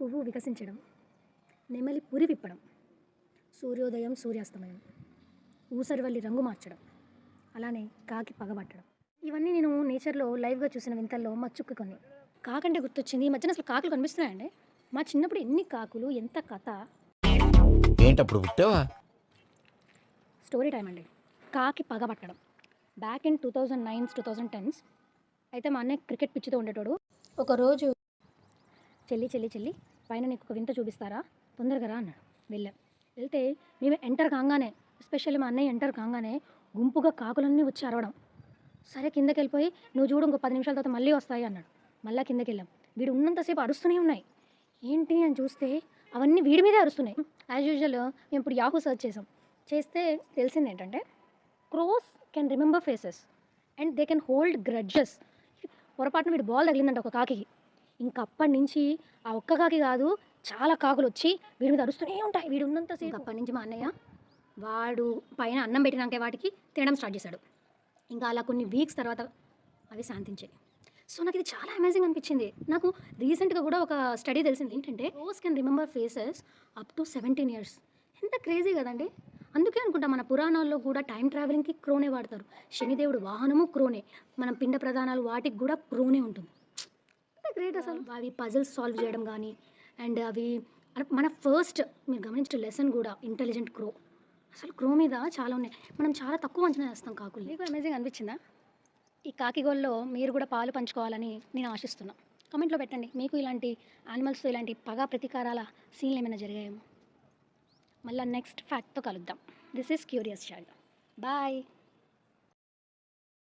పువ్వు వికసించడం, నెమలి పురి విప్పడం, సూర్యోదయం సూర్యాస్తమయం, ఊసరివల్లి రంగు మార్చడం, అలానే కాకి పగబట్టడం. ఇవన్నీ నేను నేచర్లో లైవ్గా చూసిన వింతల్లో మచ్చుక్కు కొన్ని. కాకంటే గుర్తొచ్చింది, ఈ మధ్యన అసలు కాకులు కనిపిస్తున్నాయండి. మా చిన్నప్పుడు ఎన్ని కాకులు, ఎంత కథ. ఏంటప్పుడు పుట్టావా? స్టోరీ టైం అండి. కాకి పగబట్టడం. బ్యాక్ ఇన్ 2009s 2010s అయితే మా అన్నయ్య క్రికెట్ పిచ్చితో ఉండేటోడు. ఒకరోజు చెల్లి చెల్లి చెల్లి పైన నీకు ఒక వింత చూపిస్తారా, తొందరగా రా అన్నాడు. వెళ్తే మేము ఎంటర్ కాగానే, ఎస్పెషల్లీ మా అన్నయ్య ఎంటర్ కాగానే గుంపుగా కాకులన్నీ వచ్చి అరవడం. సరే కిందకి వెళ్ళిపోయి నువ్వు చూడు ఇంకో 10 నిమిషాల తర్వాత మళ్ళీ వస్తాయి అన్నాడు. మళ్ళీ కిందకి వెళ్ళాం. వీడు ఉన్నంతసేపు అరుస్తూనే ఉన్నాయి. ఏంటి అని చూస్తే అవన్నీ వీడి మీదే అరుస్తున్నాయి. యాజ్ యూజువల్ మేము ఇప్పుడు యాహూ సర్చ్ చేస్తే తెలిసింది ఏంటంటే crores can remember faces and they can hold grudges. పొరపాటున వీడు బాల్ తగిలిందంట ఒక కాకికి. ఇంకప్పటి నుంచి ఆ ఒక్క కాకి కాదు, చాలా కాకులు వచ్చి వీడి మీద అరుస్తూనే ఉంటాయి. వీడు ఉన్నంతసేపు. అప్పటి నుంచి మా అన్నయ్య వాడు పైన అన్నం పెట్టినాకే వాటికి తినడం స్టార్ట్ చేశాడు. ఇంకా అలా కొన్ని వీక్స్ తర్వాత అవి శాంతించాయి. సో నాకు ఇది చాలా అమేజింగ్ అనిపించింది. నాకు రీసెంట్గా కూడా ఒక స్టడీ తెలిసింది ఏంటంటే crores can remember faces up to 17 years. ఎంత క్రేజీ కదండి. అందుకే అనుకుంటా మన పురాణాల్లో కూడా టైం ట్రావెలింగ్కి క్రోనే వాడతారు. శనిదేవుడు వాహనము క్రోనే, మనం పిండ ప్రధానాలు వాటికి కూడా క్రోనే ఉంటుంది. ఎంత గ్రేట్ అసలు. అవి పజిల్స్ సాల్వ్ చేయడం కానీ, అండ్ అవి మన ఫస్ట్ మీరు గమనించిన లెసన్ కూడా ఇంటెలిజెంట్ క్రో. అసలు క్రో మీద చాలా ఉన్నాయి. మనం చాలా తక్కువ అంచనా వేస్తాం కాకులు. మీకు అమేజింగ్ అనిపించిందా? ఈ కాకిగోల్లో మీరు కూడా పాలు పంచుకోవాలని నేను ఆశిస్తున్నా. కామెంట్లో పెట్టండి, మీకు ఇలాంటి యానిమల్స్తో ఇలాంటి పగా ప్రతీకారాల సీన్లు ఏమైనా జరిగాయేమో. మళ్ళీ నెక్స్ట్ ఫ్యాక్ట్తో కలుద్దాం. This is curious child. Bye.